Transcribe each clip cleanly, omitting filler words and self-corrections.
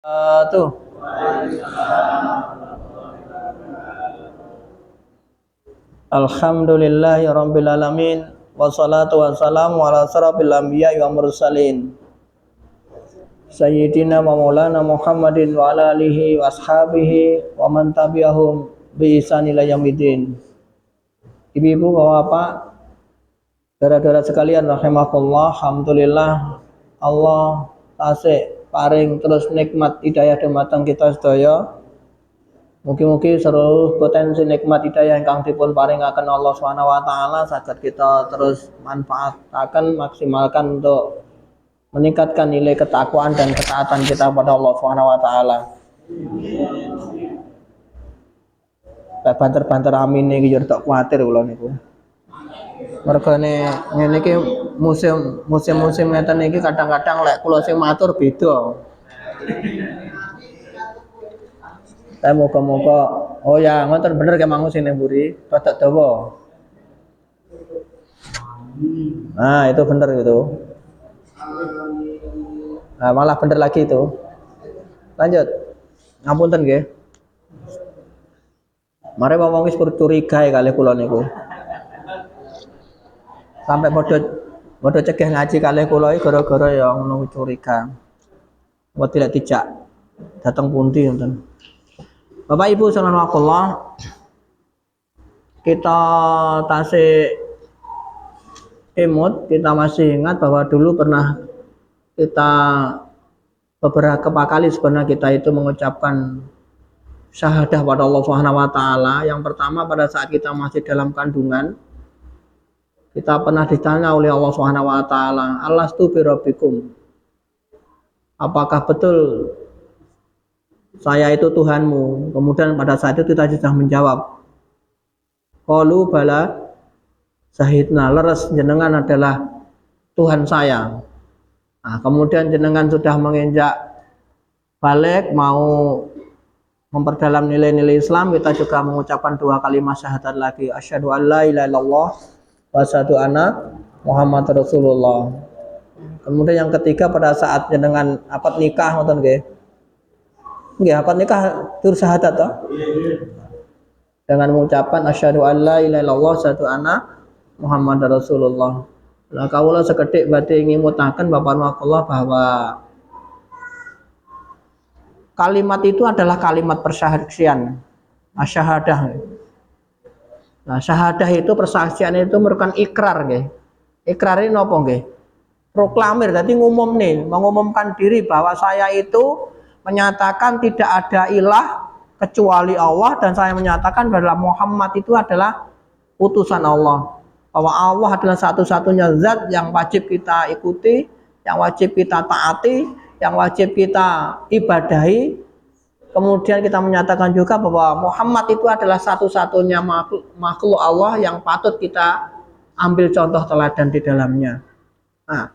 Tuh. Alhamdulillahi rabbil alamin wassalatu wassalamu ala asrofil anbiya'i wa mursalin sayyidina wa maulana Muhammadin wa ala alihi wa ashabihi wa man tabi'ahum bi ihsan ila yaumidin. Ibu-ibu, bapak-bapak, saudara-saudara sekalian rahimakumullah, alhamdulillah Allah tasik paring terus nikmat hidayah dumateng kita sedaya. Mugi-mugi seluruh potensi nikmat hidayah ingkang dipun paringaken Allah Subhanahu wa taala saged kita terus manfaataken, maksimalkan untuk meningkatkan nilai ketakwaan dan ketaatan kita pada Allah Subhanahu wa taala. Banter-banter amin iki yo tok kuwatir kula niku. Mergane ngene iki musim ngeten iki kadang-kadang lek kula sing matur beda. Saya moga-moga, oh ya, ngoten bener kayak mangu sini buri, rada dawa. Nah, itu bener gitu. Nah, malah bener lagi itu. Lanjut. Ngapunten nggih. Mare wong wis curiga kalih kula niku. Sampai padha cegah ngaji kalih kula iki gara-gara ya ngono curiga. Apa tidak dijak datang pundi ngoten. Bapak Ibu sallallahu kita tasik imut, kita masih ingat bahwa dulu pernah kita beberapa kali sebenarnya kita itu mengucapkan syahadah pada Allah Subhanahu wa taala. Yang pertama pada saat kita masih dalam kandungan, kita pernah ditanya oleh Allah Subhanahu wa taala, "Alastu birabbikum?" Apakah betul saya itu Tuhanmu? Kemudian pada saat itu kita sudah menjawab, qalu bala syahidna, leres jenengan adalah Tuhan saya. Nah, kemudian jenengan sudah menginjak balik mau memperdalam nilai-nilai Islam, kita juga mengucapkan dua kalimat syahadat lagi, asyhadu an la ilaha illallah wa asyhadu anna Muhammad Rasulullah. Kemudian yang ketiga pada saat jenengan akad nikah ngoten nggih. Nggih, akad nikah tur syahadat toh? Dengan mengucapkan asyhadu an la ilaha illallah wa asyhadu anna Muhammad Rasulullah. Lah kawula sekedhik badhe ngimutaken Bapak Allah bahwa kalimat itu adalah kalimat persaksian, asyahadah. Nah, syahadah itu persaksian itu merupakan ikrar nggih. Ikrar ini napa nggih? Proklamir, jadi mengumumkan diri bahwa saya itu menyatakan tidak ada ilah kecuali Allah dan saya menyatakan bahwa Muhammad itu adalah utusan Allah. Bahwa Allah adalah satu-satunya zat yang wajib kita ikuti, yang wajib kita taati, yang wajib kita ibadahi. Kemudian kita menyatakan juga bahwa Muhammad itu adalah satu-satunya makhluk Allah yang patut kita ambil contoh teladan di dalamnya. Nah,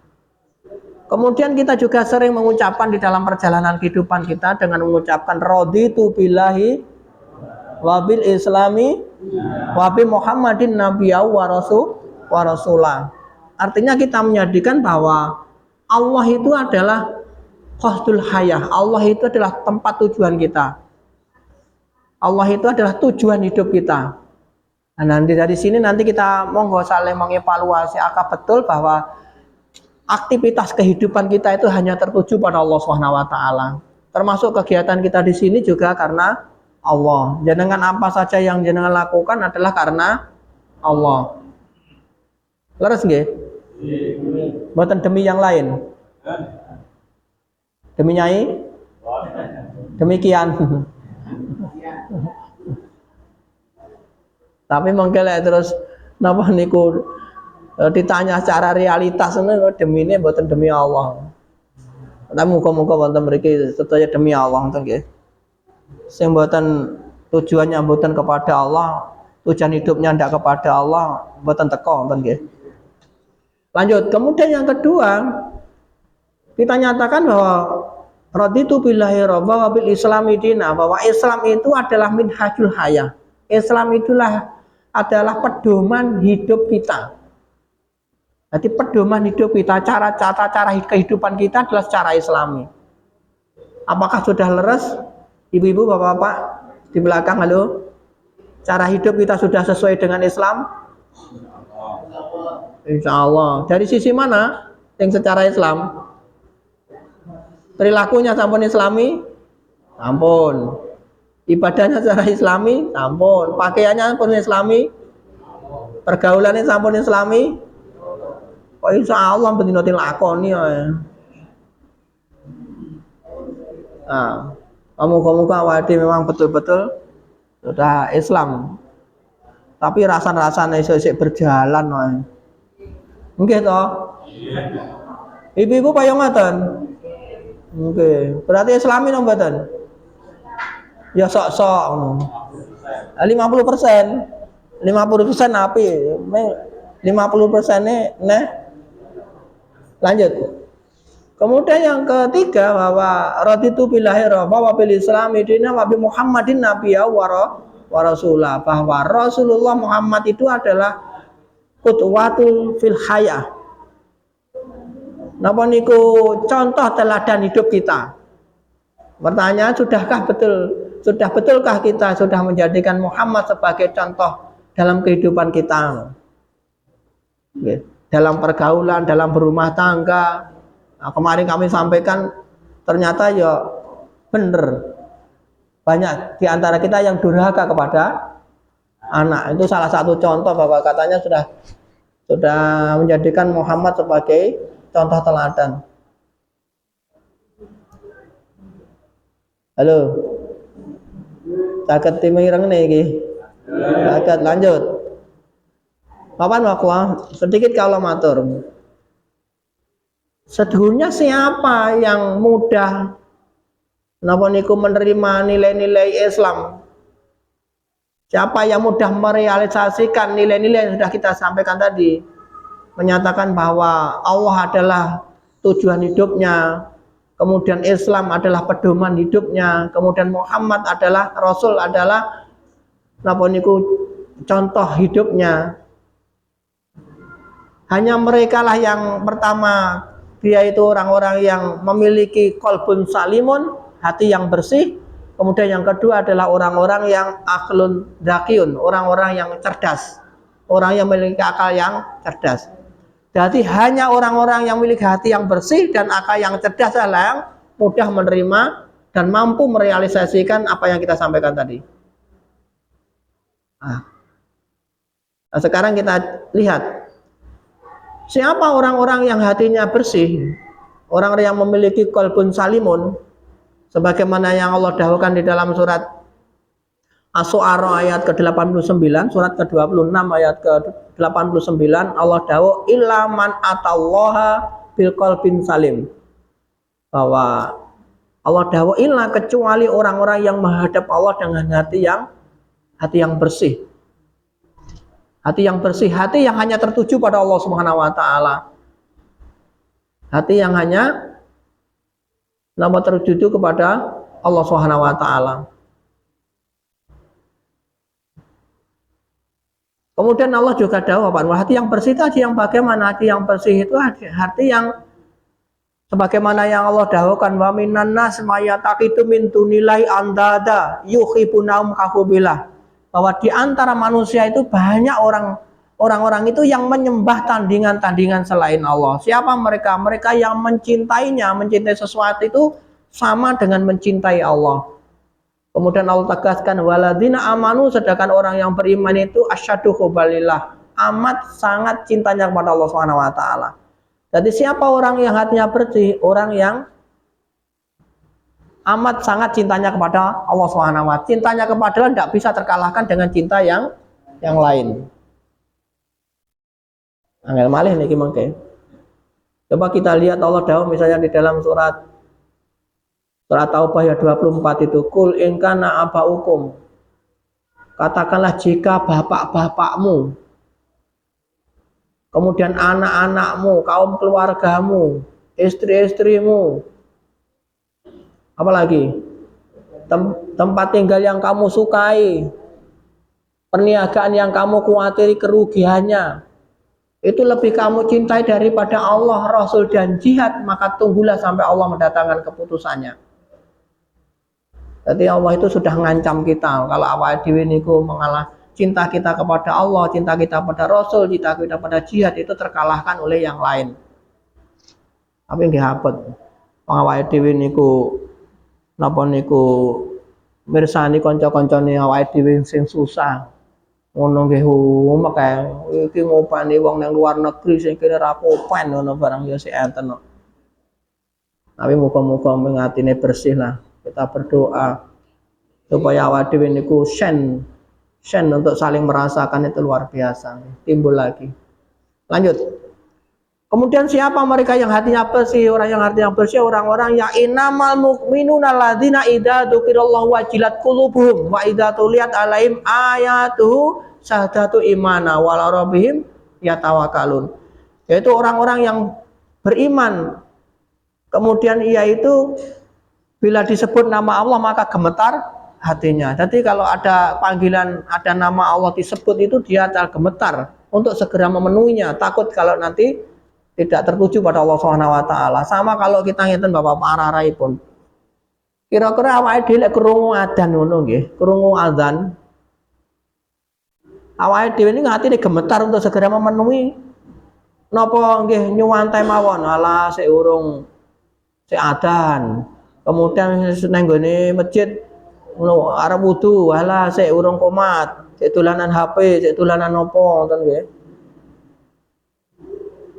kemudian kita juga sering mengucapkan di dalam perjalanan kehidupan kita dengan mengucapkan raditu billahi wa bil islami wa bi Muhammadin nabiyya wa rasulah. Artinya kita menyadikan bahwa Allah itu adalah qasdul hayah. Allah itu adalah tempat tujuan kita. Allah itu adalah tujuan hidup kita. Nah, nanti dari sini nanti kita monggo saling mengevaluasi apakah betul bahwa aktivitas kehidupan kita itu hanya tertuju pada Allah Subhanahu wa taala. Termasuk kegiatan kita di sini juga karena Allah. Jenengan apa saja yang jenengan lakukan adalah karena Allah. Leres nggih? Mboten demi yang lain. Demi nyai? Demikian. Tapi mengke terus napa niku ditanya secara realitas demi ini buatan demi Allah. Tapi muka-muka wonten mriki sedaya demi Allah ngoten nggih. Sing mboten tujuannya mboten kepada Allah, tujuan hidupnya ndak kepada Allah, mboten teko ngoten nggih. Lanjut, kemudian yang kedua kita nyatakan bahwa raditu billahi rabba wa bil islami dina, bahwa Islam itu adalah minhajul hayah. Islam itulah adalah pedoman hidup kita. Jadi pedoman hidup kita, cara kehidupan kita adalah secara Islami. Apakah sudah leres? Ibu-ibu, bapak-bapak di belakang, halo. Cara hidup kita sudah sesuai dengan Islam? Insya Allah. Dari sisi mana yang secara Islam? Perilakunya sampun Islami? Ampun. Ibadahnya secara Islami? Ampun. Pakaiannya pun Islami? Pergaulannya sampun Islami? Kok insya Allah benar dilakoni ya. Nah, muga-muga awake memang betul-betul sudah Islam. Tapi rasa-rasanya isih berjalan wae. Nggih to? Ibu-ibu payo ngoten. Nggih. Berarti Islami no mboten? Ya sok-sok ngono. 50%. 50% api. 50%-ne neh. Lanjut. Kemudian yang ketiga bahwa raditu billahi rabba wa bil islami dina wa bi Muhammadin nabiyya wa rasulah, bahwa Rasulullah Muhammad itu adalah qudwatul fil hayah. Napa niku contoh teladan hidup kita. Pertanyaan, sudah betulkah kita sudah menjadikan Muhammad sebagai contoh dalam kehidupan kita? Dalam pergaulan, dalam berumah tangga. Nah, kemarin kami sampaikan ternyata ya bener, banyak di antara kita yang durhaka kepada anak. Itu salah satu contoh bahwa katanya sudah menjadikan Muhammad sebagai contoh teladan. Halo, sakit timireng nih iki. Sakit, lanjut. Papan wakwa sedikit kalau matur. Sedulurnya siapa yang mudah napa niku menerima nilai-nilai Islam? Siapa yang mudah merealisasikan nilai-nilai yang sudah kita sampaikan tadi? Menyatakan bahwa Allah adalah tujuan hidupnya, kemudian Islam adalah pedoman hidupnya, kemudian Muhammad adalah Rasul, adalah napa niku contoh hidupnya. Hanya mereka lah yang pertama, dia itu orang-orang yang memiliki qalbun salimun, hati yang bersih. Kemudian yang kedua adalah orang-orang yang aklun dzakiyun, orang-orang yang cerdas, orang yang memiliki akal yang cerdas. Jadi hanya orang-orang yang memiliki hati yang bersih dan akal yang cerdas adalah yang mudah menerima dan mampu merealisasikan apa yang kita sampaikan tadi. Nah, sekarang kita lihat siapa orang-orang yang hatinya bersih, orang yang memiliki qalbun salimun, sebagaimana yang Allah dahulukan di dalam surat Asy-Syu'ara ayat ke-89, surat ke-26 ayat ke-89, Allah dawuh illa man atallaha bil qalbin salim. Bahwa Allah dawuh illa, kecuali orang-orang yang menghadap Allah dengan hati yang bersih. Hati yang bersih, hati yang hanya tertuju pada Allah Subhanahu wa taala. Hati yang hanya tertuju kepada Allah Subhanahu wa taala. Kemudian Allah juga dawuh, hati yang bersih tadi yang bagaimana? Hati yang bersih itu hati yang sebagaimana yang Allah dawuhkan, wa minan nas mayataqitu min dunillahi andada yuhibbunahum kahubillah. Bahwa di antara manusia itu banyak orang-orang itu yang menyembah tandingan-tandingan selain Allah. Siapa mereka? Mereka yang mencintainya, mencintai sesuatu itu sama dengan mencintai Allah. Kemudian Allah tegaskan waladzina amanu, sedangkan orang yang beriman itu asyaddu hubbalillah, amat sangat cintanya kepada Allah Subhanahu wa taala. Jadi siapa orang yang hatinya bersih? Orang yang amat sangat cintanya kepada Allah Subhanahu wa taala. Cintanya kepada Allah tidak bisa terkalahkan dengan cinta yang lain. Angel malih niki mangke. Coba kita lihat Allah dawuh misalnya di dalam surat Taubah ayat 24 itu, kul in kana abaukum. Katakanlah jika bapak-bapakmu, kemudian anak-anakmu, kaum keluargamu, istri-istrimu, apalagi tempat tinggal yang kamu sukai, perniagaan yang kamu khawatir kerugiannya, itu lebih kamu cintai daripada Allah, Rasul dan jihad, maka tunggulah sampai Allah mendatangkan keputusannya. Jadi Allah itu sudah ngancam kita kalau awal dhewe niku mengalah cinta kita kepada Allah, cinta kita pada Rasul, cinta kita pada jihad itu terkalahkan oleh yang lain. Tapi nggih hapet. Awake dhewe niku napa niku mirsani kanca-kancane awake dhewe sing susah. Ngono nggih umek kae. Iki ngopani wong nang luar negeri sing kene ra popan ngono barang ya sik enten kok. Tapi muga-muga atine bersih lah. Kita berdoa supaya awak dhewe niku sen untuk saling merasakan itu luar biasa. Timbul lagi. Lanjut. Kemudian siapa mereka yang hatinya bersih? Orang yang hatinya bersih, orang-orang yang innamal mu'minuna alladzina idza dzukirallahu wajilat qulubuhum wa idza tuliyat alaihim ayatuhu sadatu imana wa ala rabbihim yatawakkalun. Yaitu orang-orang yang beriman. Kemudian ia itu bila disebut nama Allah maka gemetar hatinya. Jadi kalau ada panggilan, ada nama Allah disebut itu dia gemetar untuk segera memenuhinya. Takut kalau nanti tidak tertuju pada Allah Subhanahu wa taala. Sama kalau kita ngeten Bapak Ararai pun. Kira-kira awake dhewe lek krungu adzan ngono nggih, krungu adzan. Awake dhewe niku atine gemetar untuk segera memenuhi napa nggih nyuwantai mawon. Alah sik urung sik adzan. Kemudian nang nggone masjid ngono arep wudu, alah sik urung qomat, sik dolanan HP, sik dolanan napa ngoten nggih.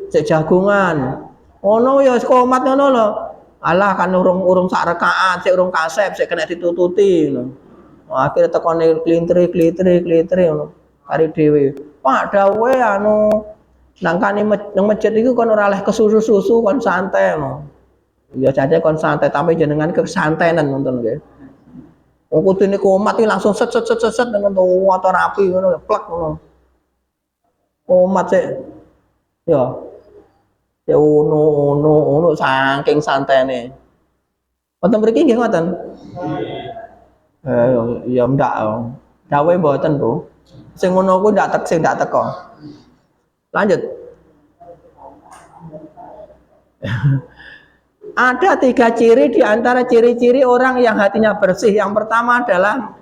Sik jagungan. Ngono ya qomat ngono lho. Alah kan urung sak rakaat, sik urung kasep, sik kena ditututi ngono. Akhire tekone klintri ngono. Kari dhewe. Pak dawe anu nangkane nang masjid iku kon ora oleh kesusu-susu kon santai ngono. Ya jane kon santai tapi jenengan kesantenan ngoten nggih. Wong kudune qomat iki langsung set ngono motor rapi ngono plek ngono. Qomat sik ya ya ono saking santene. Wonten mriki nggih ngoten. Ya ndak. Dawe mboten, Bu. Sing ngono ku ndak teko. Lanjut. Ada 3 ciri di antara ciri-ciri orang yang hatinya bersih. Yang pertama adalah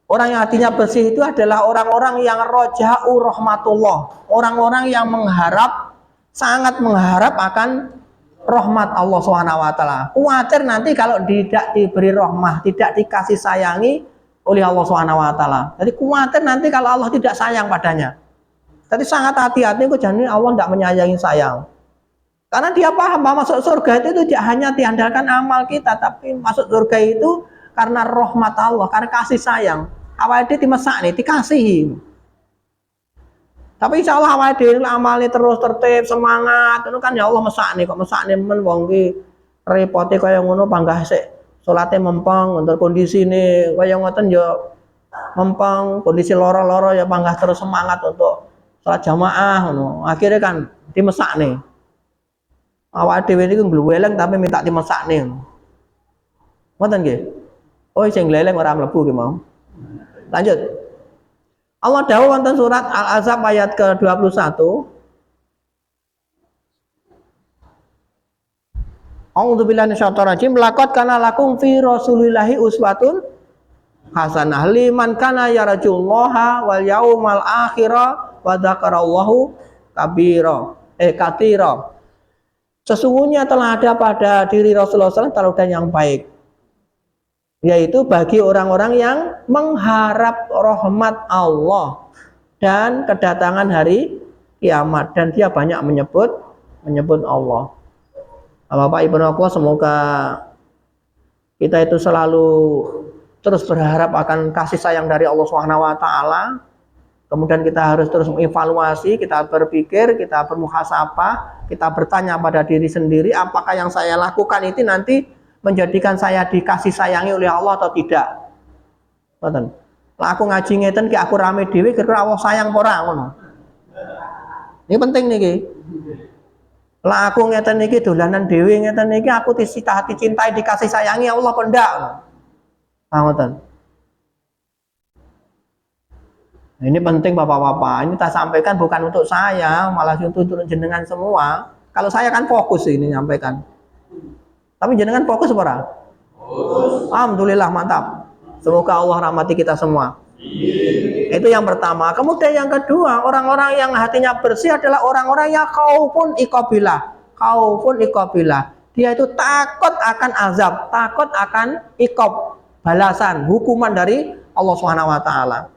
orang yang hatinya bersih itu adalah orang-orang yang roja'u rahmatullah. Orang-orang yang sangat mengharap akan rahmat Allah Subhanahu wa taala. Khawatir nanti kalau tidak diberi rahmah, tidak dikasih sayangi oleh Allah Subhanahu wa taala. Jadi khawatir nanti kalau Allah tidak sayang padanya. Jadi sangat hati-hati kok jangan Allah tidak menyayangi sayang. Karena dia paham bahwa masuk surga itu tidak hanya diandalkan amal kita, tapi masuk surga itu karena rahmat Allah, karena kasih sayang. Awalnya dia dimesak nih, dikasihi. Tapi insya Allah awal dhewe amalnya terus tertib semangat itu kan ya Allah mesakne kok mesakne men wong ki repote kaya ngono panggah sik salate mempeng untuk kondisine kaya ngoten ya mempeng kondisi loro-loro ya panggah terus semangat untuk salat jamaah ngono akhirnya kan dimesakne awak dhewe niku gleweleng tapi minta dimesakne ngoten nggih oh sing gleleng ora mlebu ki mau lanjut. Allah dawuh wonten surat Al-Ahzab ayat ke-21. A'udzubillahi minasyaitonir rajim. Laqad kana lakum fi Rasulillahi uswatun hasanah liman kana yarjullaha wal yaumal akhira wa dzakarallaha katsira. Sesungguhnya telah ada pada diri Rasulullah SAW teladan yang baik. Yaitu bagi orang-orang yang mengharap rahmat Allah dan kedatangan hari kiamat dan dia banyak menyebut Allah. Bapak Ibu Allah semoga kita itu selalu terus berharap akan kasih sayang dari Allah Subhanahu wa taala. Kemudian kita harus terus mengevaluasi, kita berpikir, kita bermuhasabah, kita bertanya pada diri sendiri apakah yang saya lakukan itu nanti menjadikan saya dikasih sayangi oleh Allah atau tidak. Ngoten. Lah aku ngaji ngeten ki aku rame dhewe kira Allah sayang apa ora ngono. Ini penting niki. Lah aku ngeten niki dolanan dhewe ngeten niki aku hati cintai dikasih sayangi Allah apa ndak. Nah, ngoten. Nah, ini penting Bapak-bapak. Ini tak sampaikan bukan untuk saya, malah untuk jenengan semua. Kalau saya kan fokus ini nyampaikan. Tapi jenengan fokus apa ora? Alhamdulillah, mantap. Semoga Allah rahmati kita semua. Itu yang pertama. Kemudian yang kedua, orang-orang yang hatinya bersih adalah orang-orang yang khaufun iqabillah. Khaufun iqabillah. Dia itu takut akan azab, takut akan iqab, balasan, hukuman dari Allah Subhanahu wa taala.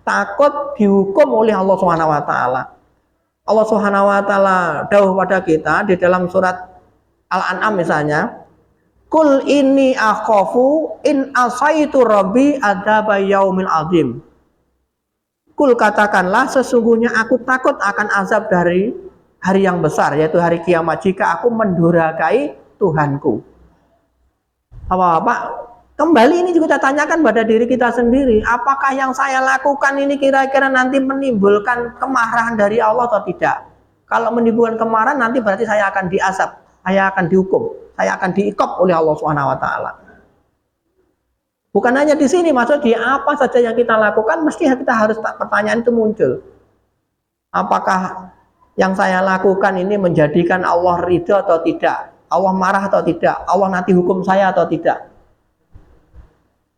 Takut dihukum oleh Allah Subhanahu wa taala. Allah Subhanahu wa taala dawuh pada kita di dalam surat Al-An'am misalnya, Kul inni akhafu in asaitu rabbi adzaba yaumil azim. Kul, katakanlah, sesungguhnya aku takut akan azab dari hari yang besar, yaitu hari kiamat, jika aku mendurhakai Tuhanku. Bapak, kembali ini juga kita tanyakan pada diri kita sendiri, apakah yang saya lakukan ini kira-kira nanti menimbulkan kemarahan dari Allah atau tidak? Kalau menimbulkan kemarahan, nanti berarti saya akan diazab, saya akan dihukum, saya akan diiqab oleh Allah Subhanahu wa taala. Bukan hanya di sini, maksud di apa saja yang kita lakukan, mesti kita harus pertanyaan itu muncul. Apakah yang saya lakukan ini menjadikan Allah ridho atau tidak? Allah marah atau tidak? Allah nanti hukum saya atau tidak?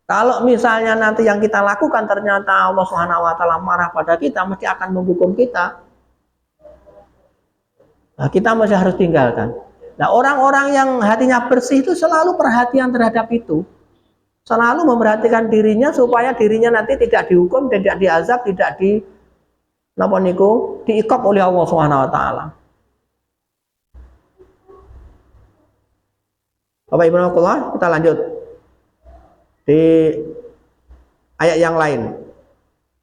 Kalau misalnya nanti yang kita lakukan ternyata Allah Subhanahu wa taala marah pada kita, mesti akan menghukum kita. Nah, kita masih harus tinggalkan. Nah, orang-orang yang hatinya bersih itu selalu perhatian terhadap itu. Selalu memperhatikan dirinya supaya dirinya nanti tidak dihukum, tidak diazab, tidak diiqab oleh Allah Subhanahu wa taala. Bapak Ibu Allah, kita lanjut di ayat yang lain.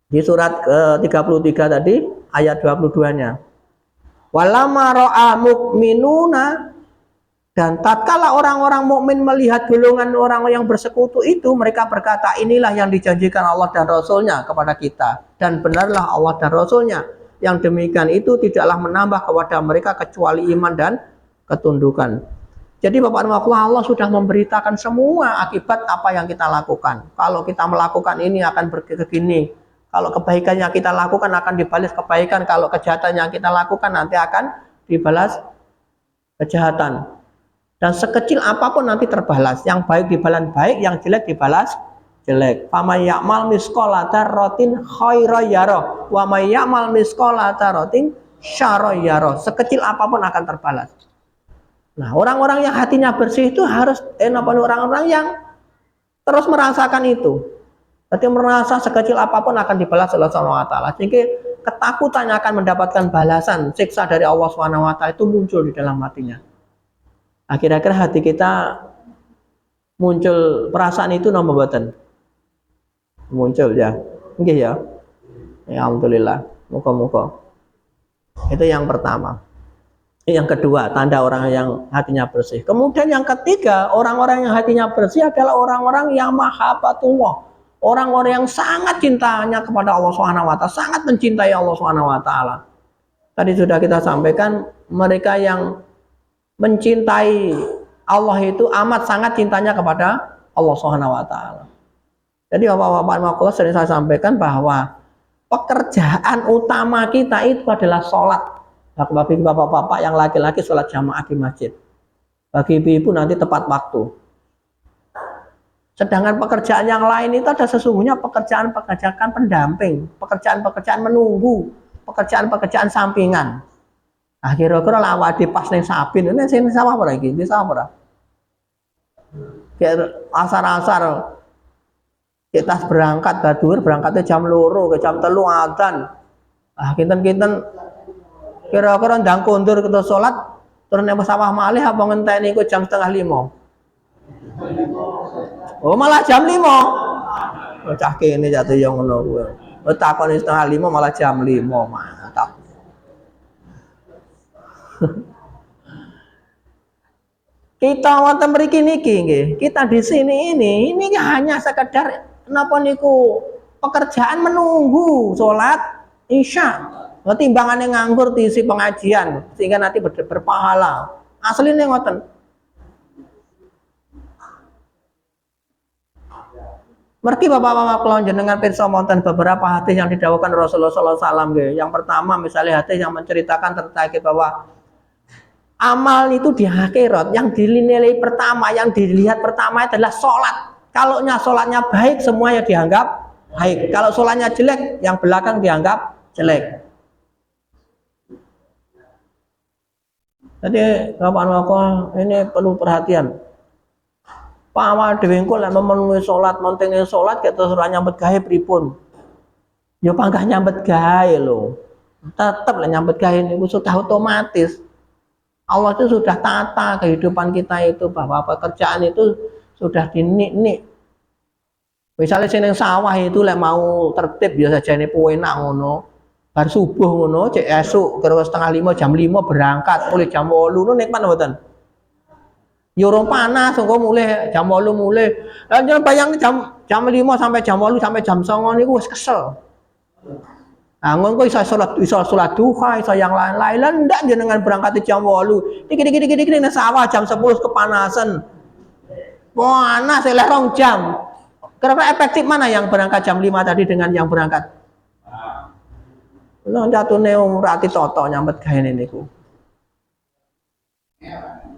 Di surat ke-33 tadi, ayat 22-nya. Walamma ra'a mu'minuna, dan tatkala orang-orang mukmin melihat golongan orang yang bersekutu itu, mereka berkata, inilah yang dijanjikan Allah dan Rasulnya kepada kita, dan benarlah Allah dan Rasulnya. Yang demikian itu tidaklah menambah kepada mereka kecuali iman dan ketundukan. Jadi Bapak Ibu, Allah sudah memberitakan semua akibat apa yang kita lakukan. Kalau kita melakukan ini akan begini. Kalau kebaikan yang kita lakukan akan dibalas kebaikan. Kalau kejahatan yang kita lakukan nanti akan dibalas kejahatan. Dan sekecil apapun nanti terbalas. Yang baik dibalas baik, yang jelek dibalas jelek. Faman ya'mal misqala dzarratin khairan yarah, wa may ya'mal misqala dzarratin syarran yarah. Sekecil apapun akan terbalas. Nah, orang-orang yang hatinya bersih itu harus orang-orang yang terus merasakan itu. Berarti merasa sekecil apapun akan dibalas oleh Allah Subhanahu wa taala. Sehingga ketakutannya akan mendapatkan balasan siksa dari Allah Subhanahu wa taala itu muncul di dalam hatinya. Akhir-akhir hati kita muncul perasaan itu nomor boten. Muncul ya. Nggih ya. Ya alhamdulillah. Muga-muga. Itu yang pertama. Yang kedua, tanda orang yang hatinya bersih. Kemudian yang ketiga, orang-orang yang hatinya bersih adalah orang-orang yang mahabbatullah. Orang-orang yang sangat cintanya kepada Allah Subhanahu wa taala, sangat mencintai Allah Subhanahu wa taala. Tadi sudah kita sampaikan, mereka yang mencintai Allah itu amat sangat cintanya kepada Allah Subhanahu wa taala. Jadi Bapak-bapak sering saya sampaikan bahwa pekerjaan utama kita itu adalah sholat. Bagi bapak-bapak yang laki-laki sholat jamaah di masjid. Bagi ibu-ibu nanti tepat waktu. Sedangkan pekerjaan yang lain itu ada sesungguhnya pekerjaan-pekerjaan pendamping, pekerjaan-pekerjaan menunggu, pekerjaan-pekerjaan sampingan. Nah, kira-kira lawak di pas ning sabin ini sing sawah apa iki? Di sawah ora? Kayak asar-asar kita berangkat badur, berangkatnya jam 2 ke jam 3 adzan. Ah, kinten-kinten kira-kira ndang kondur kita salat terus nek sawah malih apa ngenteni iku jam 4:30. Oh, malah jam 5. Oh, cah kene jatuh yang ngono kuwi. Oh, takoni 4:30 malah jam 5. Mantap. Kita wonten mriki niki nggih. Kita di sini ini hanya sekedar napa niku pekerjaan menunggu salat Isya. Timbangannya nganggur diisi pengajian sehingga nanti berpahala. Aslinya ngoten. Mergi bapak-bapak kula jenengan pirsa wonten beberapa hadis yang didhawuhkan Rasulullah sallallahu alaihi wasallam. Yang pertama misalnya hadis yang menceritakan terkait bahwa Amal itu di akhirat yang dinilai pertama, yang dilihat pertama adalah sholat. Kalau sholatnya baik, semuanya dianggap baik. Kalau sholatnya jelek, yang belakang dianggap jelek. Jadi kawan-kawan ini perlu perhatian. Pak awal dhewe engko lek memenuhi sholat, mentinge sholat kayak terus ora nyambet gawe pripun? Ya panggah nyambet gawe lho. Tetep lah nyambet gawe niku sudah otomatis. Allah itu sudah tata kehidupan kita itu bahwa pekerjaan itu sudah dinik-nik. Misalnya sing sawah itu lek mau tertib biasa jane enak ngono. Bar subuh ngono, cek esuk kira 4:30 jam 5 berangkat, mulai jam 8 ngono nikmat mboten? Ya urung panas, engko mulai jam 8 mulai. Lah jangan bayang jam 5 sampai jam 8 sampai jam 9 niku wis kesel. Nah, ngono iso salat duha, iso yang lain-lain. Lah ndak jenengan berangkat jam 8. Dikit-dikit nang sawah jam 10 kepanasan. Panas eleh 2 jam. Kira-kira efektif mana yang berangkat jam 5 tadi dengan yang berangkat? Lah jatune ora toto nyambet gawe niku.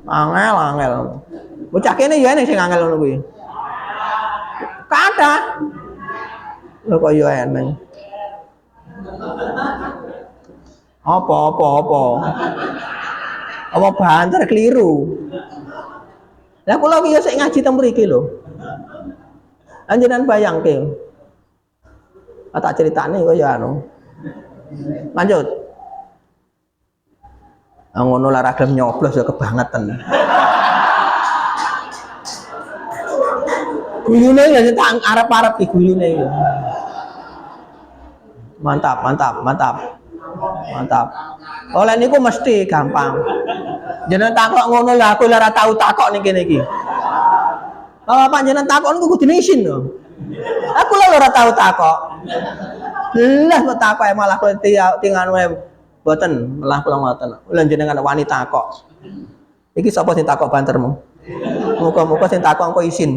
Angel. Bocah kene ya ning sing angel ngono kuwi. Kathah. Lho kok yo eneng. Apa? Apa banter keliru? Lah kula iki yo sik ngaji teng mriki lho. Anjenan bayangke. Tak critane kok ya anu. Lanjut. Ngono lara gelem nyoblos ya kebangetan. Guyune ya tak arep-arep iki guyune ya. Mantap. Oleh niku mesti gampang. Jenengan takok ngono lah aku ora tau takok ning kene iki. Bapak jenengan takok niku kudu isin lho. Aku ora tau takok. Lah kok takok malah kowe tingan wae. Boten, malah kula ngoten. Kula jenengan wani takok. Iki sapa sing takok bantermu? Muga-muga sing takok engko isin.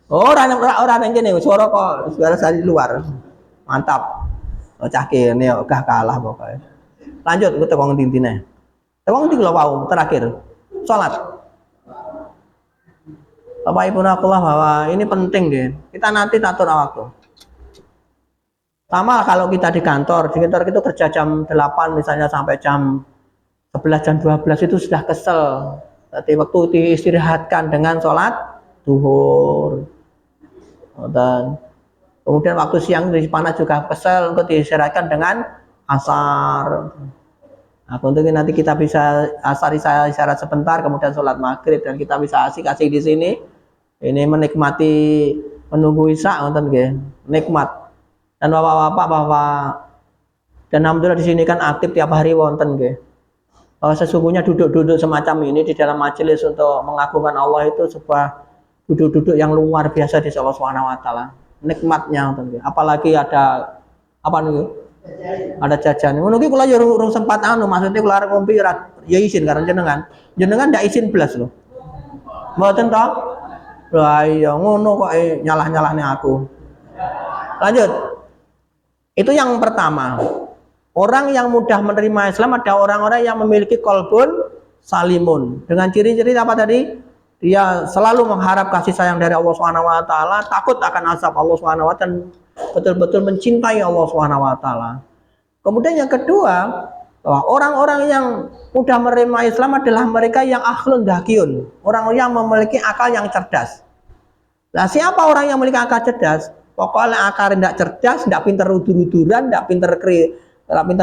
Ora nang kene suara kok suara dari luar. Mantap. Cah kene gak kalah pokoke. Lanjut ku teko ngendi-ndine. Teko ngendi kula wau terakhir. Salat. Bapak Ibu nakullah bahwa ini penting deh. Kita nanti atur waktu. Sama kalau kita di kantor itu kerja jam 8 misalnya sampai jam 11 jam 12 itu sudah kesel. Jadi waktu diistirahatkan dengan sholat duhur. Dan kemudian waktu siang di panas juga kesel untuk diistirahatkan dengan asar. Nah, untuk nanti kita bisa asar isyarat sebentar, kemudian sholat maghrib dan kita bisa asik-asik di sini. Ini menikmati menunggu isya, nikmat. Dan bapak-bapak dan alhamdulillah di sini kan aktif tiap hari wonten nggih. Bahwa sesungguhnya duduk-duduk semacam ini di dalam majelis untuk mengagungkan Allah itu sebuah duduk-duduk yang luar biasa di Allah Subhanahu wa taala. Nikmatnya wonten nggih. Apalagi ada apa nih? Ada jajan. Ngono ki kula yo urung sempat maksudnya kula arep ngombe ya izin karena jenengan. Jenengan ndak izin belas lho. Mboten to? Lah iya ngono kok nyalah-nyalahne aku. Lanjut. Itu yang pertama. Orang yang mudah menerima Islam ada orang-orang yang memiliki qalbun salimun. Dengan ciri-ciri apa tadi? Dia selalu mengharap kasih sayang dari Allah Subhanahu wa taala, takut akan azab Allah Subhanahu wa taala dan betul-betul mencintai Allah Subhanahu wa taala. Kemudian yang kedua, bahwa orang-orang yang mudah menerima Islam adalah mereka yang akhlun dakyun, orang yang memiliki akal yang cerdas. Nah, siapa orang yang memiliki akal cerdas? Pokoknya akar ndak cerdas, ndak pinter udur-uduran, ndak pinter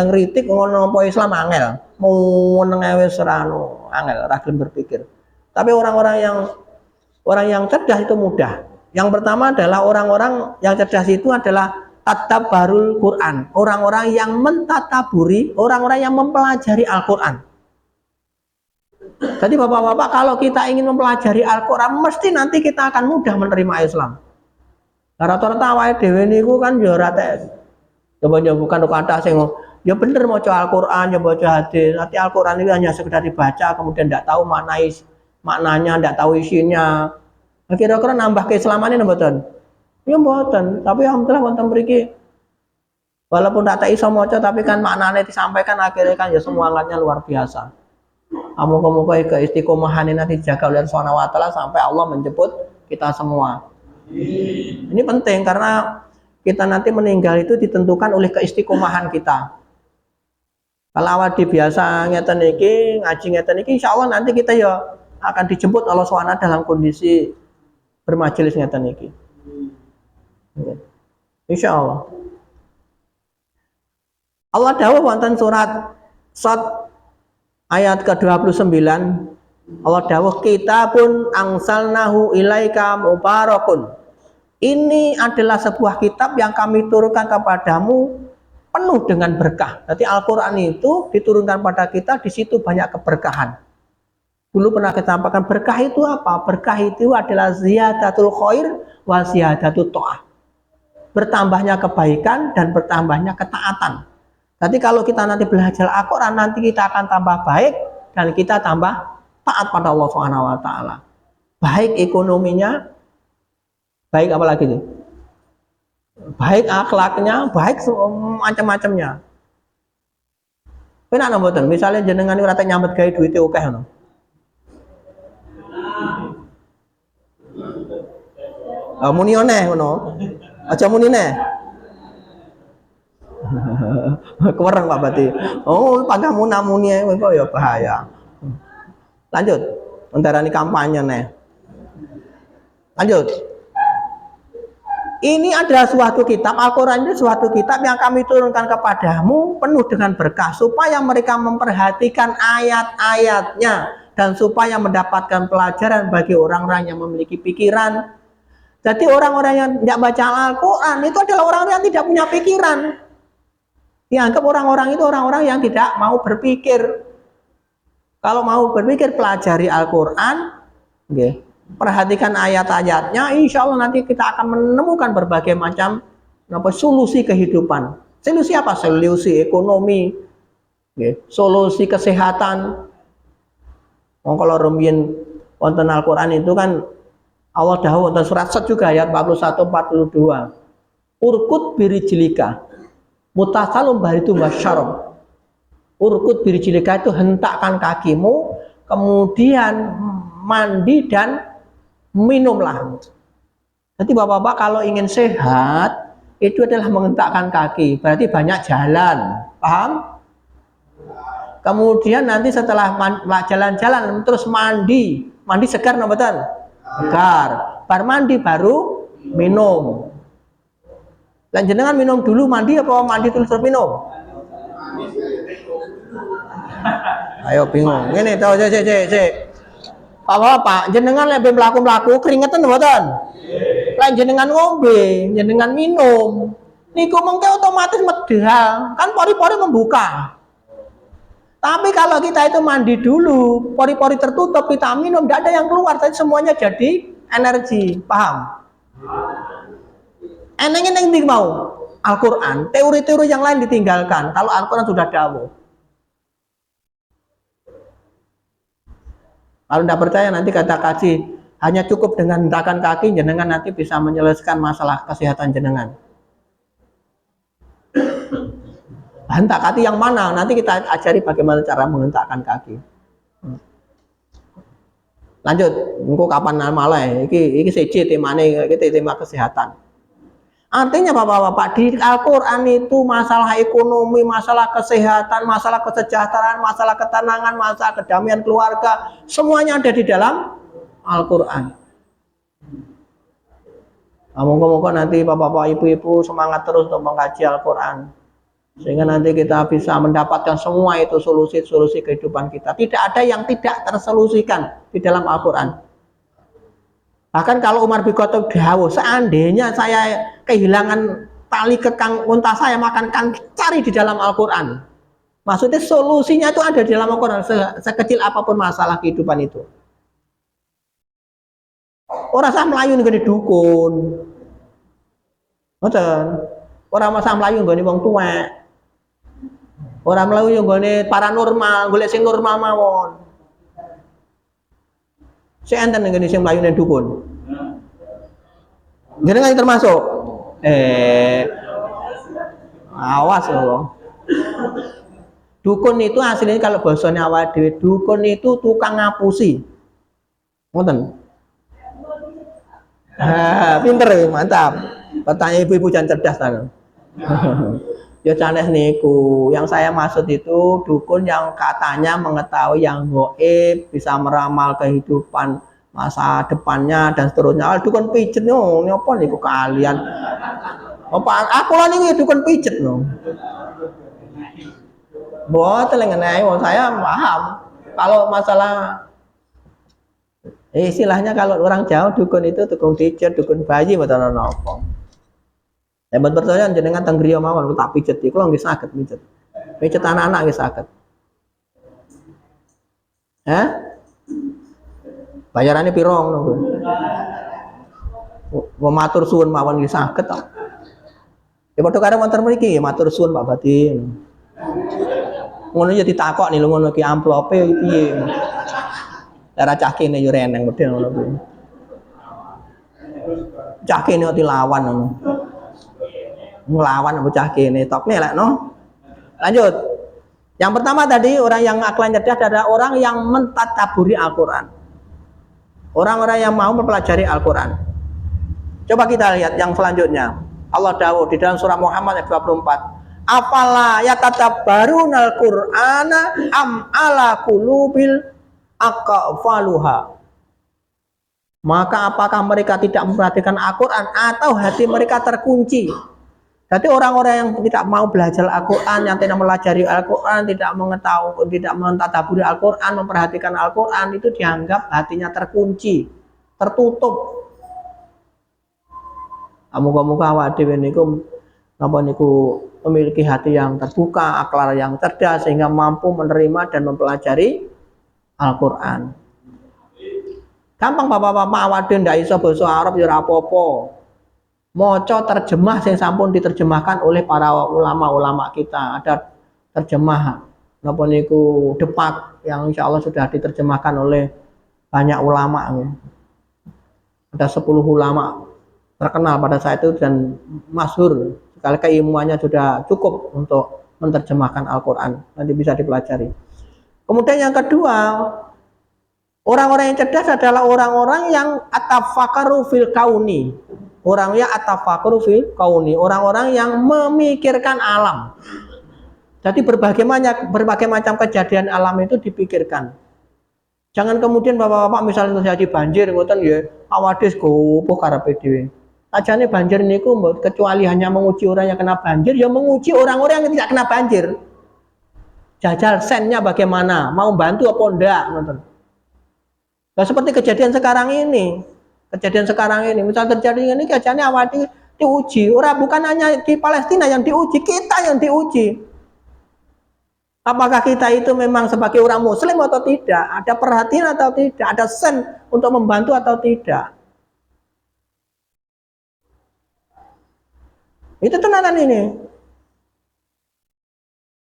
ngritik ngono apa Islam angel. Mau ngewe serano angel, ora gelem berpikir. Tapi orang yang cerdas itu mudah. Yang pertama adalah orang-orang yang cerdas itu adalah tadabbarul Quran. Orang-orang yang mentataburi, orang-orang yang mempelajari Al-Qur'an. Jadi bapak-bapak kalau kita ingin mempelajari Al-Qur'an mesti nanti kita akan mudah menerima Islam. Rata-rata awake dhewe niku kan ya ora tek. Coba bukan kata sing ya bener maca Al-Qur'an, ya baca hadis. Nanti Al-Qur'an itu hanya sekedar dibaca kemudian tidak tahu maknanya, tidak tahu isinya. Kira-kira nambah keislaman ini mboten? Ya mboten, tapi alhamdulillah wonten mriki Walaupun tak iso maca tapi kan maknanya disampaikan akhirnya kan ya semangatnya luar biasa. Muga-muga keistiqomahan ini nanti dijaga oleh Allah Subhanahu wa taala sampai Allah menjemput kita semua. Ini penting karena kita nanti meninggal itu ditentukan oleh keistiqomahan kita. Kalau awal biasa ngeten iki, ngaji ngeten iki, insyaallah nanti kita ya akan dijemput Allah SWT dalam kondisi bermajelis ngeten iki. Insyaallah. Allah dawuh wonten surat Shad ayat ke-29. Allah dawuh kitabun angsalnahu ilaika mubarakun. Ini adalah sebuah kitab yang kami turunkan kepadamu penuh dengan berkah. Jadi Al-Qur'an itu diturunkan pada kita, di situ banyak keberkahan. Dulu pernah kita sampaikan berkah itu apa? Berkah itu adalah ziyadatul khair wa ziyadatul ta'ah. Bertambahnya kebaikan dan bertambahnya ketaatan. Jadi kalau kita nanti belajar Al-Quran, nanti kita akan tambah baik dan kita tambah taat pada Allah Subhanahu wa taala. Baik ekonominya, baik apa lagi nih? Baik akhlaknya, baik macam-macamnya. Penak mboten? Misalnya jenengan ora tak nyambet gawe duwite akeh ngono. Muni oneh ngono. Aja muni neh. Kewereng Pak Bati. Oh, pagamu namuni kok ya bahaya. Lanjut. Entarani kampanye nih. Lanjut. Ini adalah suatu kitab, Al-Quran itu suatu kitab yang kami turunkan kepadamu penuh dengan berkah supaya mereka memperhatikan ayat-ayatnya dan supaya mendapatkan pelajaran bagi orang-orang yang memiliki pikiran. Jadi orang-orang yang tidak baca Al-Quran itu adalah orang-orang yang tidak punya pikiran. Dianggap orang-orang itu orang-orang yang tidak mau berpikir. Kalau mau berpikir, pelajari Al-Quran, okay, perhatikan ayat-ayatnya, insya Allah nanti kita akan menemukan berbagai macam solusi kehidupan. Solusi apa? Solusi ekonomi, okay, solusi kesehatan. Kalau rumiyin wonten Al-Quran itu kan Allah dawuh wonten surat Shad juga ayat 41-42. Urkut birijlika mutasalum baritu wasyarob. Urkut birijlika itu hentakkan kakimu, kemudian mandi dan minumlah. Jadi bapak-bapak kalau ingin sehat itu adalah menghentakkan kaki, berarti banyak jalan, paham? Kemudian nanti setelah jalan-jalan terus mandi segar nombotan? Segar. Bar mandi baru minum. Dan jenengan minum dulu mandi apa mandi terus minum? Ayo bingung. Ngene to cek. Apa jenengan lebih mlaku-mlaku keringetan mboten? Lah jenengan ngombe, jenengan minum. Niku mengke otomatis medal, kan pori-pori membuka. Tapi kalau kita itu mandi dulu, pori-pori tertutup, kita minum, tidak ada yang keluar, tapi semuanya jadi energi, paham? Eneng-eneng mau Al-Quran, teori-teori yang lain ditinggalkan. Kalau Al-Quran sudah dawuh. Kalau tidak percaya nanti kata kaji, hanya cukup dengan hentakan kaki, jenengan nanti bisa menyelesaikan masalah kesehatan jenengan. Hentak kaki yang mana? Nanti kita ajari bagaimana cara menghentakkan kaki. Lanjut, engko kapan malah? Iki siji temane, iki tema kesehatan. Artinya bapak-bapak di Al-Quran itu masalah ekonomi, masalah kesehatan, masalah kesejahteraan, masalah ketenangan, masalah kedamaian keluarga, semuanya ada di dalam Al-Quran. Moga-moga nanti bapak-bapak, ibu-ibu semangat terus untuk mengkaji Al-Quran, sehingga nanti kita bisa mendapatkan semua itu solusi-solusi kehidupan kita. Tidak ada yang tidak tersolusikan di dalam Al-Quran. Bahkan kalau Umar bin Khattab dawuh, seandainya saya kehilangan tali kekang unta saya, makan kan cari di dalam Al-Quran. Maksudnya solusinya itu ada di dalam Al-Quran, sekecil apapun masalah kehidupan itu. Orang sah melayu nih dukun, orang masa melayu nggak nih wong tua, orang melayu nggak nih paranormal, golek sing normal mawon. Saya enten nih sing melayu nih dukun. Jenengan termasuk? Awas loh. Dukun itu aslinya kalau bahasanya awal dhewe, dukun itu tukang ngapusi. Ngoten. Pinter ya, mantap. Pertanyaan ibu-ibu jangan cerdas kan. Ya canes niku. Yang saya maksud itu dukun yang katanya mengetahui yang gaib, bisa meramal kehidupan masa depannya dan seterusnya. Dukun pijet no, nyopo niku kalian. Apa aku lah nih dukun pijet no. Mboten ngenai, saya paham. Kalau masalah istilahnya kalau orang jauh dukun itu dukun pijet, dukun bayi mboten ana apa. Hebat percaya jenengan teng griya mawon tak pijet iku lho nggih saged pijet. Pijet anak-anak nggih saged. Hah? Bayarannya piro ngono kuwi? Matur suwun mawon nggih saged to. Ya padha karo wonten mriki matur suwun Pak Badin. Ngono ya ditakok nih lho ngono ki amplope piye. Cara cah kene yo reneng model ngono kuwi. Cah kene dilawan ngono. Ngelawan bocah kene tokne lek no. Lanjut. Yang pertama tadi orang yang akhlak cerdas adalah orang yang mentadaburi Al-Qur'an. Orang-orang yang mau mempelajari Al-Qur'an. Coba kita lihat yang selanjutnya. Allah dawuh di dalam surah Muhammad ayat 24. Afala yatadabbarunal Qur'ana am ala qulubil aqfaluha. Maka apakah mereka tidak memperhatikan Al-Qur'an atau hati mereka terkunci? Jadi orang-orang yang tidak mau belajar Al-Quran, yang tidak mempelajari Al-Quran, tidak mengetahui, tidak mentadaburi Al-Quran, memperhatikan Al-Quran, itu dianggap hatinya terkunci, tertutup. Muga-muga awak dhewe niku napa niku memiliki hati yang terbuka, akal yang cerdas sehingga mampu menerima dan mempelajari Al-Quran. Gampang bapak-bapak awak dhewe ndak iso basa Arab ya ora apa-apa. Moco terjemah yang sampun diterjemahkan oleh para ulama-ulama kita. Ada terjemah napa niku Depak yang insya Allah sudah diterjemahkan oleh banyak ulama. Ada 10 ulama terkenal pada saat itu dan masyhur. Sekali keilmuannya sudah cukup untuk menerjemahkan Al-Quran. Nanti bisa dipelajari. Kemudian yang kedua, orang-orang yang cerdas adalah orang-orang yang atafakaru fil kauni. Orangnya atafakuru fil kauni, orang-orang yang memikirkan alam. Jadi berbagai macam kejadian alam itu dipikirkan. Jangan kemudian bapak-bapak misalnya terjadi banjir, ngoten ya, awadis gopo karepe dhewe. Ajane banjir niku kecuali hanya menguji orang yang kena banjir, ya menguji orang-orang yang tidak kena banjir. Jajal sennya bagaimana, mau bantu apa enggak, ngoten. Nah, seperti kejadian sekarang ini. Misal terjadi ini kejadian awal diuji, bukan hanya di Palestina yang diuji, kita yang diuji. Apakah kita itu memang sebagai orang Muslim atau tidak? Ada perhatian atau tidak? Ada sen untuk membantu atau tidak? Itu tenanan ini.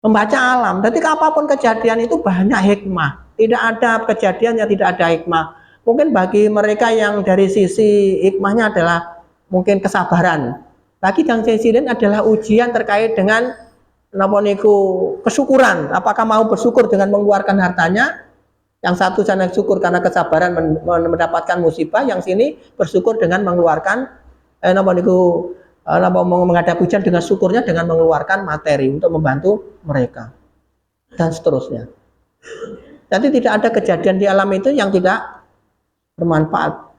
Membaca alam. Jadi apapun kejadian itu banyak hikmah. Tidak ada kejadian yang tidak ada hikmah. Mungkin bagi mereka yang dari sisi hikmahnya adalah mungkin kesabaran. Bagi yang sisi lain adalah ujian terkait dengan kesyukuran. Apakah mau bersyukur dengan mengeluarkan hartanya? Yang satu sana syukur karena kesabaran mendapatkan musibah, yang sini bersyukur dengan mengeluarkan menghadapi ujian dengan syukurnya dengan mengeluarkan materi untuk membantu mereka dan seterusnya. Jadi tidak ada kejadian di alam itu yang tidak bermanfaat.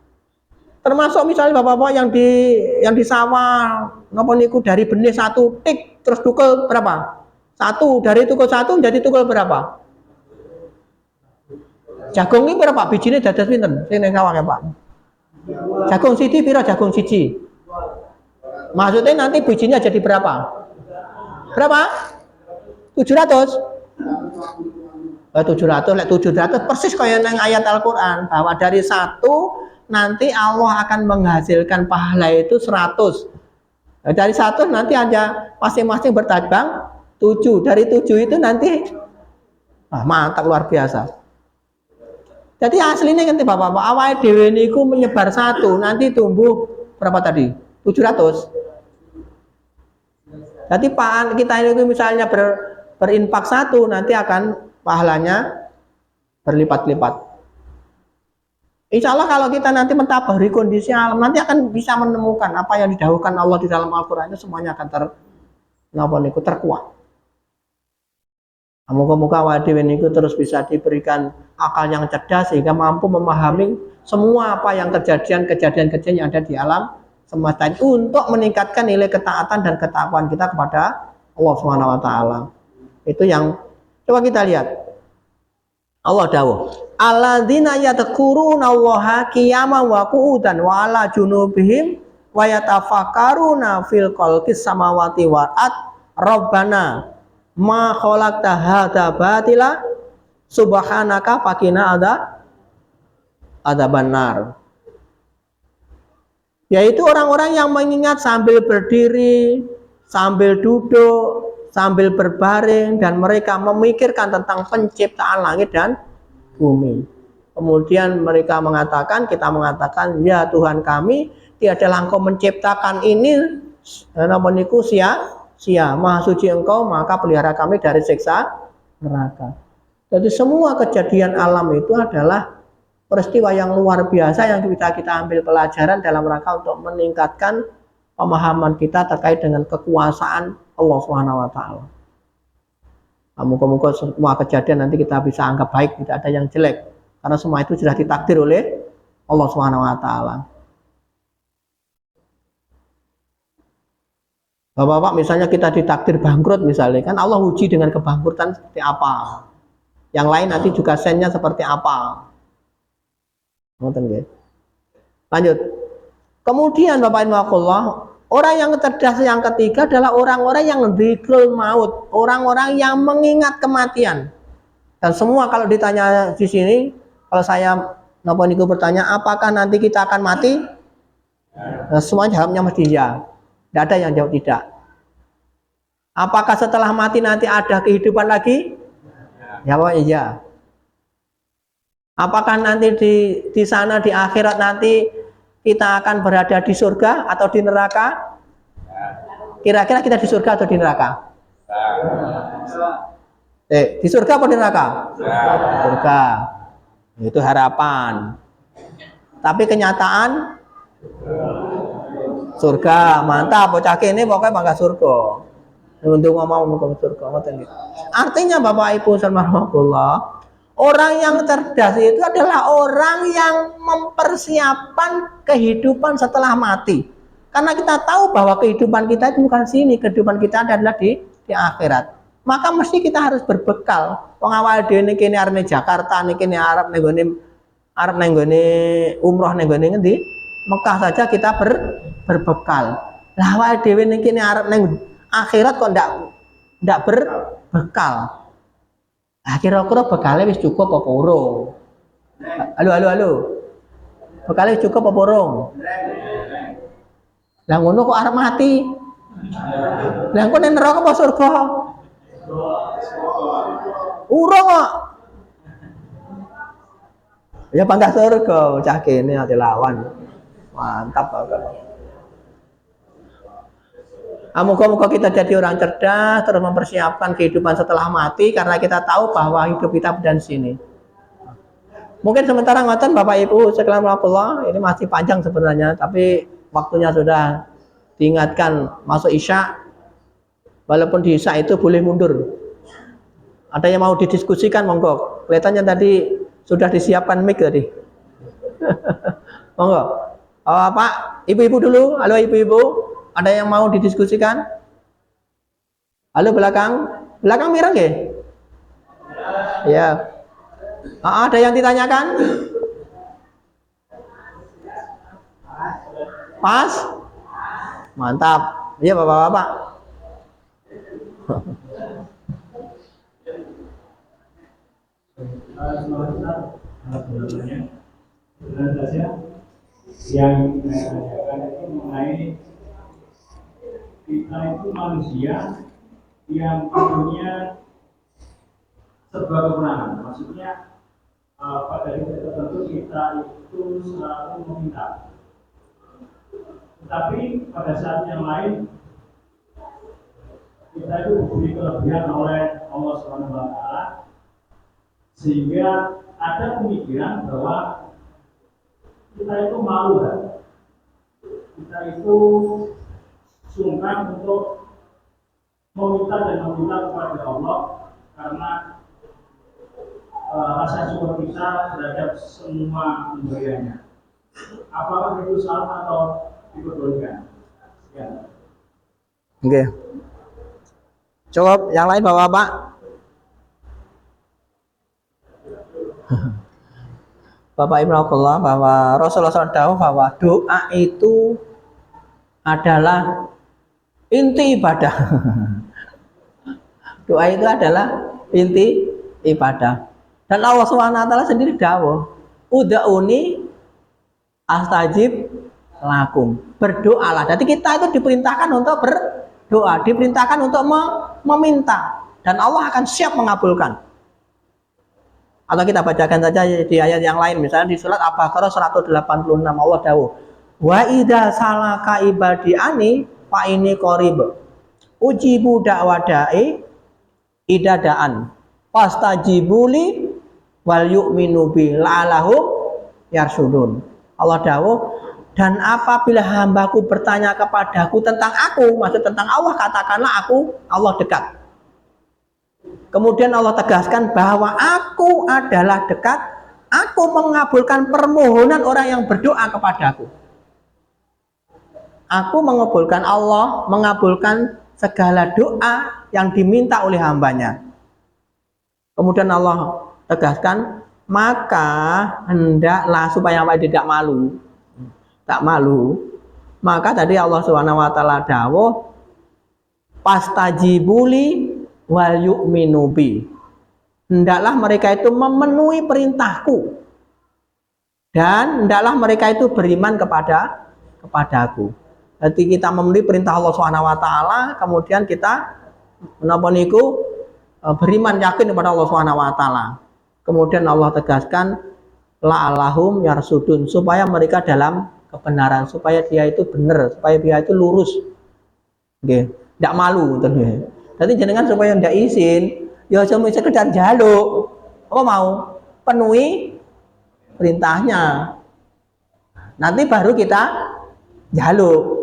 Termasuk misalnya bapak-bapak yang di sawah dari benih satu tik terus tukul berapa? Satu, dari tukul satu jadi tukul berapa? Jagung ini berapa? Bijinya dados pinten? Sing ning sawah ya, Pak. Jagung siji pira jagung siji? Maksudnya nanti bijinya jadi berapa? Berapa? 700. 700 persis kayak nang ayat Al-Qur'an bahwa dari satu nanti Allah akan menghasilkan pahala itu 100. Nah, dari 100 nanti ada masing-masing bertambah 7. Dari 7 itu nanti mantap luar biasa. Jadi aslinya nanti bapak-bapak awal dhewe niku menyebar 1, nanti tumbuh berapa tadi? 700. Jadi kita itu misalnya berinfak satu, nanti akan pahalanya berlipat-lipat. Insya Allah kalau kita nanti mentabari kondisi alam, nanti akan bisa menemukan apa yang didahulukan Allah di dalam Al-Quran itu semuanya akan terkuat. Moga-moga awake dhewe niku terus bisa diberikan akal yang cerdas sehingga mampu memahami semua apa yang kejadian-kejadian yang ada di alam semesta ini untuk meningkatkan nilai ketaatan dan ketakwaan kita kepada Allah Subhanahu wa taala. Itu yang coba kita lihat. Allah dawuh, alladzina yadhkuruna Allaha qiyaman wa qu'udan wa ala junubihim wa yatafakkaruna fil khalqis samawati wal ard rabbana ma khalaqta hadza batila subhanaka faqina adzaban nar. Yaitu orang-orang yang mengingat sambil berdiri, sambil duduk, sambil berbaring, dan mereka memikirkan tentang penciptaan langit dan bumi. Kemudian mereka mengatakan, kita mengatakan, ya Tuhan kami, tiadalah Engkau menciptakan ini namanya sia-sia, maha suci Engkau, maka pelihara kami dari siksa neraka. Jadi semua kejadian alam itu adalah peristiwa yang luar biasa yang bisa kita ambil pelajaran dalam rangka untuk meningkatkan pemahaman kita terkait dengan kekuasaan Allah Subhanahu wa taala. Moga-moga semua kejadian nanti kita bisa anggap baik, tidak ada yang jelek, karena semua itu sudah ditakdir oleh Allah Subhanahu wa taala. Bapak-bapak, misalnya kita ditakdir bangkrut misalnya, kan Allah uji dengan kebangkrutan seperti apa. Yang lain nanti juga sennya seperti apa. Lanjut. Kemudian Bapak Ibu Allah, orang yang cerdas yang ketiga adalah orang-orang yang dzikrul maut, orang-orang yang mengingat kematian. Dan semua kalau ditanya di sini, kalau saya napa niku bertanya, apakah nanti kita akan mati? Nah, semua jawabnya mesti ya. Tidak ada yang jawab tidak. Apakah setelah mati nanti ada kehidupan lagi? Jawabnya iya. Apakah nanti di sana di akhirat nanti kita akan berada di surga atau di neraka? Kira-kira kita di surga atau di neraka? Di surga atau di neraka? Surga. Itu harapan. Tapi kenyataan surga. Mantap, bocah ini pokoknya bangga surga. Untuk ngomong surga. Artinya Bapak Ibu subhanallah, orang yang cerdas itu adalah orang yang mempersiapkan kehidupan setelah mati. Karena kita tahu bahwa kehidupan kita itu bukan sini, kehidupan kita adalah di akhirat. Maka mesti kita harus berbekal. Pengawal dene kene arep Jakarta, niki arep nenggone umroh nenggone ngendi? Mekah saja kita berbekal. Lah awake dhewe niki arep neng akhirat kok ndak berbekal. Kira-kira bekalnya wis cukup apa urung? Halo. Bekalnya wis cukup apa urung? Lah ngono kok arep mati. Lah engko ning neraka apa surga? Urung kok. Ya bangga surga, cah kene ate lawan. Mantap banget. Moga-moga kita jadi orang cerdas, terus mempersiapkan kehidupan setelah mati, karena kita tahu bahwa hidup kita bukan sini. Mungkin sementara ngoten Bapak Ibu sekalian Allah, ini masih panjang sebenarnya, tapi waktunya sudah diingatkan masuk Isya. Walaupun di Isya itu boleh mundur. Ada yang mau didiskusikan monggo. Kelihatannya tadi sudah disiapkan mic tadi. Monggo. Pak, ibu-ibu dulu. Halo ibu-ibu. Ada yang mau didiskusikan? Halo belakang. Belakang mireng nggih? Ya. Ada yang ditanyakan? Pas? Mantap. Iya Bapak-bapak. Yang itu mengenai kita itu manusia yang punya sebuah kekurangan. Maksudnya pada titik tertentu kita itu selalu meminta, tetapi pada saat yang lain kita itu diberi kelebihan oleh Allah Subhanahu wa taala sehingga ada pemikiran bahwa kita itu malu kan? Kita itu sungkan untuk meminta dan meminta kepada Allah karena rasa syukur kita terhadap semua pemberiannya. Apakah itu salah atau diperbolehkan? Ya. Oke. Cukup, yang lain Bapak-bapak. Bapak Ibnu Abdullah bahwa Rasulullah SAW bahwa doa itu adalah inti ibadah. Doa itu adalah inti ibadah. Dan Allah SWT sendiri dawuh, ud'uni astajib lakum. Berdoalah. Jadi kita itu diperintahkan untuk berdoa, diperintahkan untuk meminta, dan Allah akan siap mengabulkan. Atau kita bacakan saja di ayat yang lain, misalnya di surat Al-Baqarah 186 Allah dawuh, wa idza salaka ibadi ani fa ini qarib ujibu da'wadai idadaan fastajibuli wal yu'minu bi la'alahum yarsudun. Allah dawuh, dan apabila hambaku bertanya kepadaku tentang aku, maksud tentang Allah, katakanlah aku Allah dekat. Kemudian Allah tegaskan bahwa aku adalah dekat, aku mengabulkan permohonan orang yang berdoa kepadaku. Aku mengabulkan, Allah mengabulkan segala doa yang diminta oleh hambanya. Kemudian Allah tegaskan, maka hendaklah supaya tidak malu, tak malu. Maka tadi Allah SWT dawuh, pastajibuli wal yu'minu bi. Hendaklah mereka itu memenuhi perintahku dan hendaklah mereka itu beriman kepadaku. Jadi kita memenuhi perintah Allah SWT, kemudian kita beriman yakin kepada Allah SWT. Kemudian Allah tegaskan la'alahum yarsudun, supaya mereka dalam kebenaran, supaya dia itu benar, supaya dia itu lurus. Oke, tidak malu tentunya. Jadi jenengan supaya ndak izin, ya cuma sekedar jaluk. Apa mau? Penuhi perintahnya. Nanti baru kita jaluk.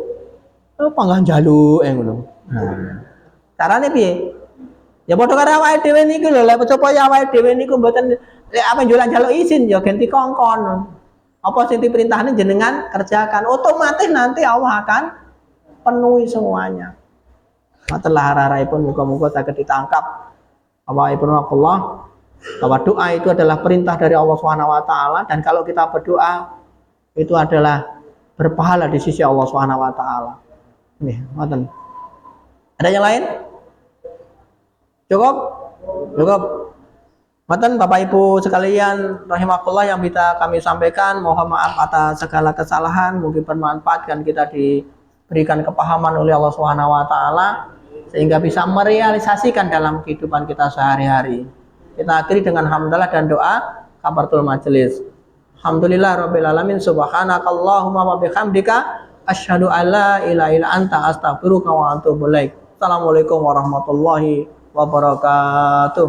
Apa enggak jaluk ngono. Nah, carane piye? Ya padha karo awake dhewe niki lho, lek supaya awake dhewe niku mboten apa njulan jaluk izin ya ganti kongkon. Apa sing diperintahne jenengan kerjakan, otomatis nanti Allah akan penuhi semuanya. Matelah ararai pun muka-muka saged ditangkap Bapak Ibnu Abdullah bahwa doa itu adalah perintah dari Allah SWT, dan kalau kita berdoa itu adalah berpahala di sisi Allah SWT. Nih, ngoten. Ada yang lain? Cukup? Cukup. Ngoten Bapak Ibu sekalian rahimakumullah yang bisa kami sampaikan. Mohon maaf atas segala kesalahan, mungkin bermanfaat dan kita diberikan kepahaman oleh Allah SWT sehingga bisa merealisasikan dalam kehidupan kita sehari-hari. Kita akhiri dengan hamdalah dan doa kafaratul majelis. Alhamdulillah rabbil alamin, subhanakallahumma wa bihamdika asyhadu an la ilaha illa anta astaghfiruka wa atubu ilaik. Assalamualaikum warahmatullahi wabarakatuh.